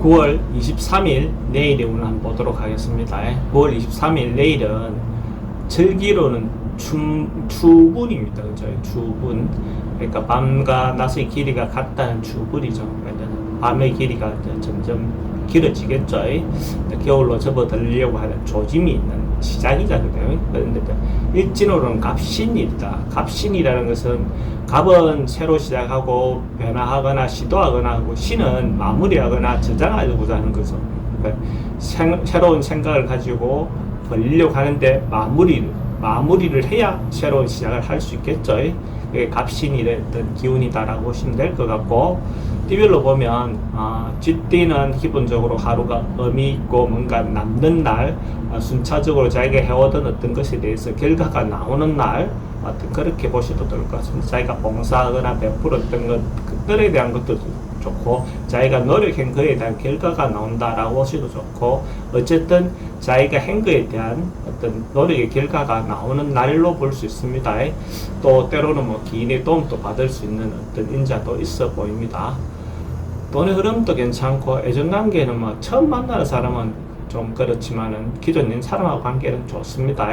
9월 23일 내일의 운을 한번 보도록 하겠습니다. 9월 23일 내일은 절기로는 추분입니다. 그죠? 추분. 그러니까 밤과 낮의 길이가 같다는 추분이죠. 밤의 길이가 점점 길어지겠죠. 겨울로 접어들려고 하는 조짐이 있는 시작이잖아요. 그런데 일진호로는 갑신이다. 갑신이라는 것은 갑은 새로 시작하고 변화하거나 시도하거나 하고 신은 마무리하거나 저장하려고자 하는 거죠. 그러니까 새로운 생각을 가지고 벌리려고 하는데 마무리를 해야 새로운 시작을 할 수 있겠죠. 그게 갑신의 어떤 기운이다라고 보시면 될 것 같고, 띠별로 보면 쥐띠는 기본적으로 하루가 의미 있고 뭔가 남는 날, 순차적으로 자기가 해오던 어떤 것에 대해서 결과가 나오는 날, 그렇게 보셔도 될 것 같습니다. 자기가 봉사하거나 베풀었던 것들에 대한 것도 좋고, 자기가 노력한 거에 대한 결과가 나온다라고 보셔도 좋고, 어쨌든 자기가 한 거에 대한 어떤 노력의 결과가 나오는 날로 볼 수 있습니다. 또 때로는 뭐 기인의 도움도 받을 수 있는 어떤 인자도 있어 보입니다. 돈의 흐름도 괜찮고, 애정관계는 뭐 처음 만나는 사람은 좀 그렇지만은 기존인 사람하고 관계는 좋습니다.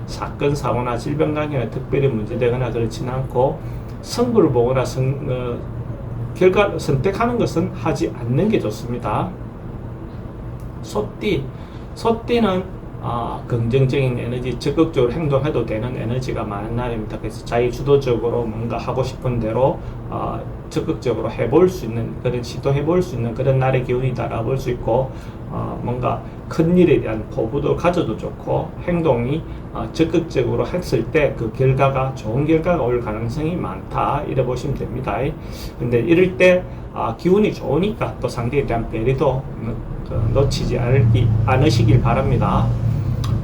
사건, 사고나 질병 관계는 특별히 문제되거나 그렇지는 않고, 승부를 보거나 결과를 선택하는 것은 하지 않는 게 좋습니다. 소띠는 긍정적인 에너지, 적극적으로 행동해도 되는 에너지가 많은 날입니다. 그래서 자기 주도적으로 뭔가 하고 싶은 대로 적극적으로 해볼 수 있는, 그런 시도해볼 수 있는 그런 날의 기운이다라고 볼 수 있고, 뭔가 큰 일에 대한 포부도 가져도 좋고, 행동이 적극적으로 했을 때 그 결과가 좋은 결과가 올 가능성이 많다, 이래 보시면 됩니다. 근데 이럴 때 기운이 좋으니까 또 상대에 대한 배려도 놓치지 않으시길 바랍니다.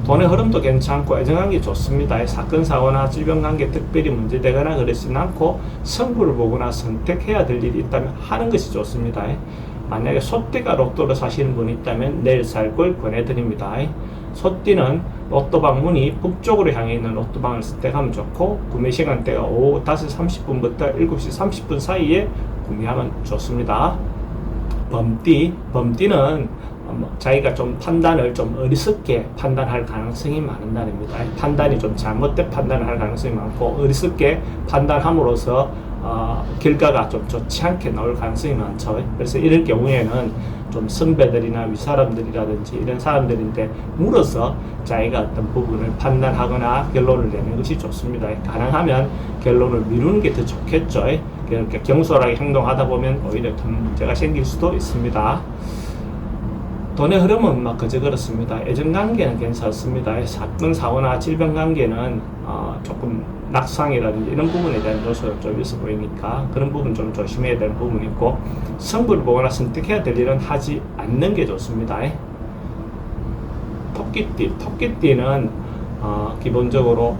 돈의 흐름도 괜찮고 애정관계 좋습니다. 사건, 사고나 질병관계 특별히 문제되거나 그러지는 않고, 승부를 보거나 선택해야 될 일이 있다면 하는 것이 좋습니다. 만약에 소띠가 로또를 사시는 분이 있다면 내일 살 걸 권해드립니다. 소띠는 로또 방문이 북쪽으로 향해 있는 로또방을 선택하면 좋고, 구매 시간대가 오후 5시 30분부터 7시 30분 사이에 구매하면 좋습니다. 범띠는 자기가 좀 판단을 좀 어리석게 판단할 가능성이 많은 날입니다. 판단이 좀 잘못된 판단을 할 가능성이 많고, 어리석게 판단함으로써 결과가 좀 좋지 않게 나올 가능성이 많죠. 그래서 이런 경우에는 좀 선배들이나 윗사람들이라든지 이런 사람들인데 물어서 자기가 어떤 부분을 판단하거나 결론을 내는 것이 좋습니다. 가능하면 결론을 미루는 게 더 좋겠죠. 그러니까 경솔하게 행동하다 보면 오히려 더 문제가 생길 수도 있습니다. 돈의 흐름은 막 그저 그렇습니다. 애정관계는 괜찮습니다. 사건, 사고나 질병관계는 조금 낙상이라든지 이런 부분에 대한 요소가 좀 있어 보이니까 그런 부분 좀 조심해야 될 부분이 있고, 승부를 보거나 선택해야 될 일은 하지 않는 게 좋습니다. 토끼띠는 기본적으로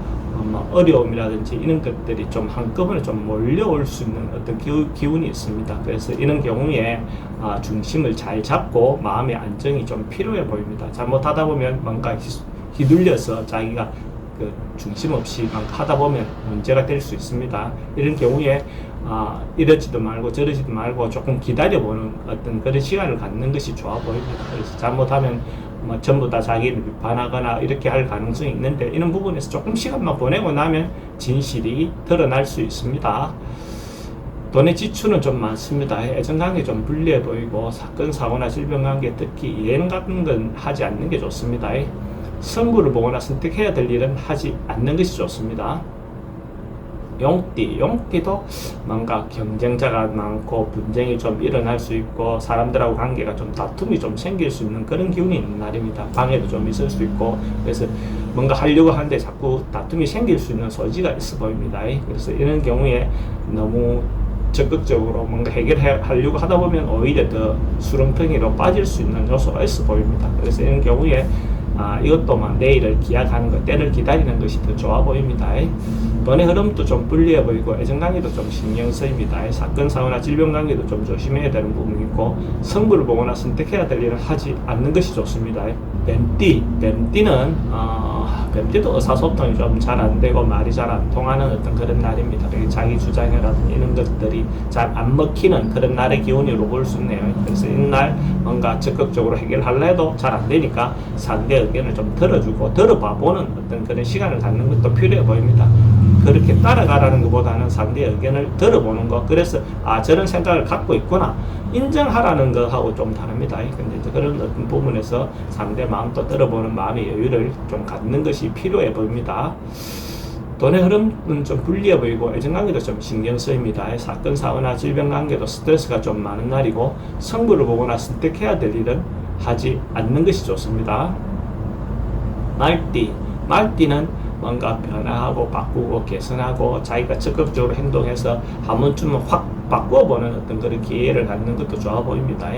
어려움이라든지 이런 것들이 좀 한꺼번에 좀 몰려올 수 있는 어떤 기운이 있습니다. 그래서 이런 경우에 중심을 잘 잡고 마음의 안정이 좀 필요해 보입니다. 잘못하다 보면 뭔가 휘둘려서 자기가 그 중심 없이 막 하다 보면 문제가 될 수 있습니다. 이런 경우에 이러지도 말고 저러지도 말고 조금 기다려보는 어떤 그런 시간을 갖는 것이 좋아 보입니다. 그래서 잘못하면 전부 다 자기를 비판하거나 이렇게 할 가능성이 있는데, 이런 부분에서 조금 시간만 보내고 나면 진실이 드러날 수 있습니다. 돈의 지출은 좀 많습니다. 애정관계 좀 불리해 보이고, 사건, 사고나 질병관계, 특히 예능 같은 건 하지 않는 게 좋습니다. 승부를 보거나 선택해야 될 일은 하지 않는 것이 좋습니다. 용띠도 뭔가 경쟁자가 많고 분쟁이 좀 일어날 수 있고, 사람들하고 관계가 좀 다툼이 좀 생길 수 있는 그런 기운이 있는 날입니다. 방해도 좀 있을 수 있고, 그래서 뭔가 하려고 하는데 자꾸 다툼이 생길 수 있는 소지가 있어 보입니다. 그래서 이런 경우에 너무 적극적으로 뭔가 해결하려고 하다 보면 오히려 더 수렁텅이로 빠질 수 있는 요소가 있어 보입니다. 그래서 이런 경우에 이것도만 내일을 기약하는 것, 때를 기다리는 것이 더 좋아 보입니다. 돈의 흐름도 좀 불리해 보이고 애정관계도 좀 신경 쓰입니다. 사건, 사고나 질병 관계도 좀 조심해야 되는 부분이 있고 성부를 보거나 선택해야 될 일은 하지 않는 것이 좋습니다. 뱀띠는 뱀띠도 의사소통이 좀 잘 안 되고 말이 잘 안 통하는 어떤 그런 날입니다. 자기 주장이라든지 이런 것들이 잘 안 먹히는 그런 날의 기운으로 볼 수 있네요. 그래서 이날 뭔가 적극적으로 해결하려 해도 잘 안 되니까 상대 의견을 좀 들어주고 들어봐보는 어떤 그런 시간을 갖는 것도 필요해 보입니다. 그렇게 따라가라는 것보다는 상대의 의견을 들어보는 것, 그래서 저런 생각을 갖고 있구나 인정하라는 것하고 좀 다릅니다. 근데 이제 그런 어떤 부분에서 상대 마음도 들어보는 마음의 여유를 좀 갖는 것이 필요해 보입니다. 돈의 흐름은 좀 불리해 보이고 애정관계도 좀 신경 쓰입니다. 사건, 사고나 질병관계도 스트레스가 좀 많은 날이고 성부를 보거나 선택해야 될 일은 하지 않는 것이 좋습니다. 말띠는 뭔가 변화하고 바꾸고 개선하고 자기가 적극적으로 행동해서 한 번쯤은 확 바꿔보는 어떤 그런 기회를 갖는 것도 좋아 보입니다.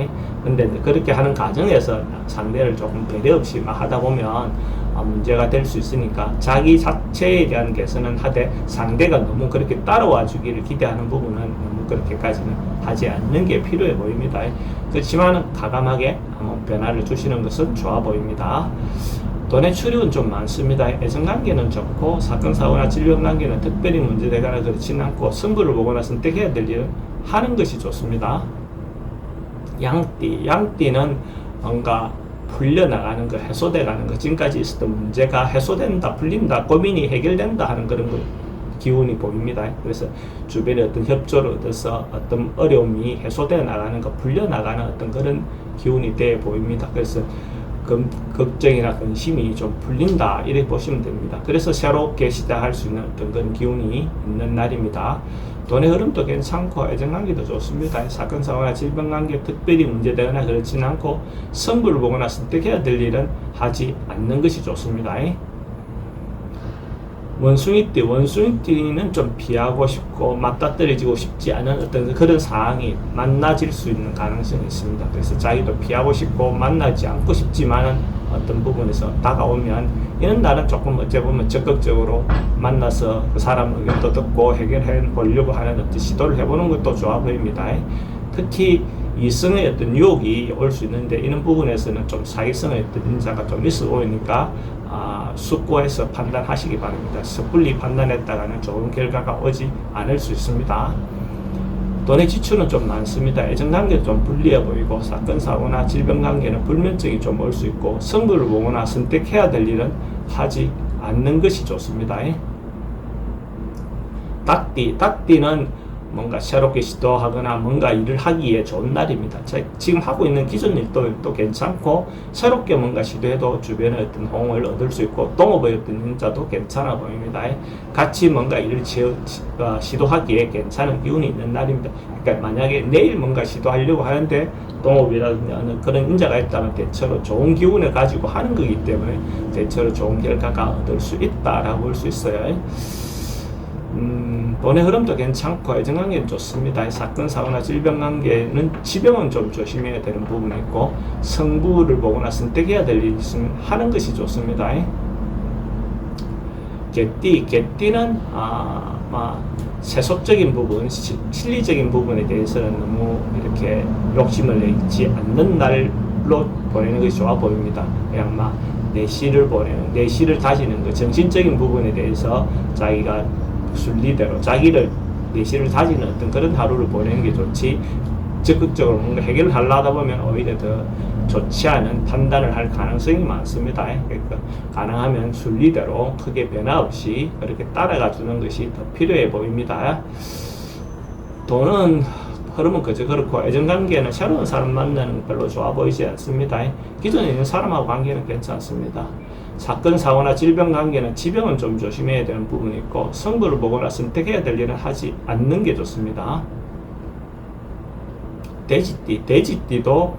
근데 그렇게 하는 과정에서 상대를 조금 배려 없이 하다 보면 문제가 될 수 있으니까 자기 자체에 대한 개선은 하되 상대가 너무 그렇게 따라와 주기를 기대하는 부분은 너무 그렇게까지는 하지 않는 게 필요해 보입니다. 그렇지만 과감하게 한번 변화를 주시는 것은 좋아 보입니다. 돈의 출입은 좀 많습니다. 애정관계는 좋고 사건, 사고나 질병관계는 특별히 문제되거나 그렇지는 않고 승부를 보거나 선택해야 될 일은 하는 것이 좋습니다. 양띠는 뭔가 풀려나가는 거, 해소돼가는 거, 지금까지 있었던 문제가 해소된다, 풀린다, 고민이 해결된다 하는 그런 기운이 보입니다. 그래서 주변에 어떤 협조를 얻어서 어떤 어려움이 해소돼 나가는 거, 풀려나가는 어떤 그런 기운이 돼 보입니다. 그래서 걱정이나 근심이 좀 풀린다 이렇게 보시면 됩니다. 그래서 새롭게 시작할 수 있는 어떤 그런 기운이 있는 날입니다. 돈의 흐름도 괜찮고 애정관계도 좋습니다. 사건, 사고나 질병관계 특별히 문제되거나 그렇지는 않고 성부를 보거나 선택해야 될 일은 하지 않는 것이 좋습니다. 원숭이띠는 좀 피하고 싶고 맞닥뜨려지고 싶지 않은 어떤 그런 상황이 만나질 수 있는 가능성이 있습니다. 그래서 자기도 피하고 싶고 만나지 않고 싶지만은 어떤 부분에서 다가오면 이런 날은 조금 어찌 보면 적극적으로 만나서 그 사람 의견도 듣고 해결해 보려고 하는 어떤 시도를 해보는 것도 좋아 보입니다. 특히 이성의 어떤 유혹이 올 수 있는데 이런 부분에서는 좀 사기성의 어떤 인자가 좀 있어 보이니까 숙고해서 판단하시기 바랍니다. 섣불리 판단했다가는 좋은 결과가 오지 않을 수 있습니다. 돈의 지출은 좀 많습니다. 애정관계도 좀 불리해 보이고 사건, 사고나 질병관계는 불면증이 좀 올 수 있고 성부를 보거나 선택해야 될 일은 하지 않는 것이 좋습니다. 닭띠는 뭔가 새롭게 시도하거나 뭔가 일을 하기에 좋은 날입니다. 지금 하고 있는 기존 일도 또 괜찮고 새롭게 뭔가 시도해도 주변에 어떤 호응을 얻을 수 있고 동업의 어떤 인자도 괜찮아 보입니다. 같이 뭔가 일을 시도하기에 괜찮은 기운이 있는 날입니다. 그러니까 만약에 내일 뭔가 시도하려고 하는데 동업이라든지 어느 그런 인자가 있다면 대체로 좋은 기운을 가지고 하는 거기 때문에 대체로 좋은 결과가 얻을 수 있다라고 볼 수 있어요. 돈의 흐름도 괜찮고 애정관계는 좋습니다. 사건, 사고나 질병관계는 지병은 좀 조심해야 되는 부분이 있고 성부를 보거나 선택해야 될 일이 있으면 하는 것이 좋습니다. 개띠는 세속적인 부분, 실리적인 부분에 대해서는 너무 이렇게 욕심을 내지 않는 날로 보내는 것이 좋아 보입니다. 그냥 내실을 다지는 것, 정신적인 부분에 대해서 자기가 순리대로 자기를 내실을 다지는 어떤 그런 하루를 보내는 게 좋지 적극적으로 뭔가 해결을 하려 하다 보면 오히려 더 좋지 않은 판단을 할 가능성이 많습니다. 그러니까 가능하면 순리대로 크게 변화 없이 그렇게 따라가 주는 것이 더 필요해 보입니다. 돈은 흐름은 그저 그렇고 애정관계는 새로운 사람 만나는 건 별로 좋아 보이지 않습니다. 기존에 있는 사람하고 관계는 괜찮습니다. 사건, 사고나 질병 관계는 지병은 좀 조심해야 되는 부분이 있고 성부를 보거나 선택해야 될 일은 하지 않는 게 좋습니다. 돼지띠도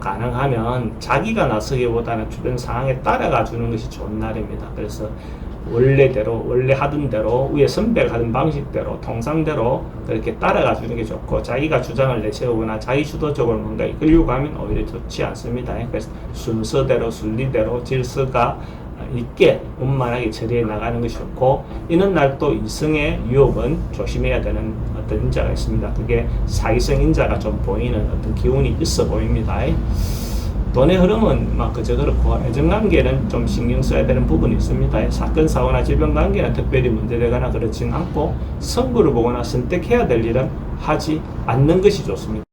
가능하면 자기가 나서기보다는 주변 상황에 따라가 주는 것이 좋은 날입니다. 그래서 원래 하던 대로 위에 선배가 하던 방식대로 통상대로 그렇게 따라가 주는 게 좋고 자기가 주장을 내세우거나 자기 주도적으로 뭔가 이끌려고 하면 오히려 좋지 않습니다. 그래서 순서대로 순리대로 질서가 있게 원만하게 처리해 나가는 것이 좋고, 이는 날 또 이성의 유혹은 조심해야 되는 어떤 인자가 있습니다. 그게 사기성 인자가 좀 보이는 어떤 기운이 있어 보입니다. 돈의 흐름은 막 그저 그렇고, 애정관계는 좀 신경 써야 되는 부분이 있습니다. 사건, 사고나 질병관계는 특별히 문제되거나 그렇지는 않고, 선구를 보거나 선택해야 될 일은 하지 않는 것이 좋습니다.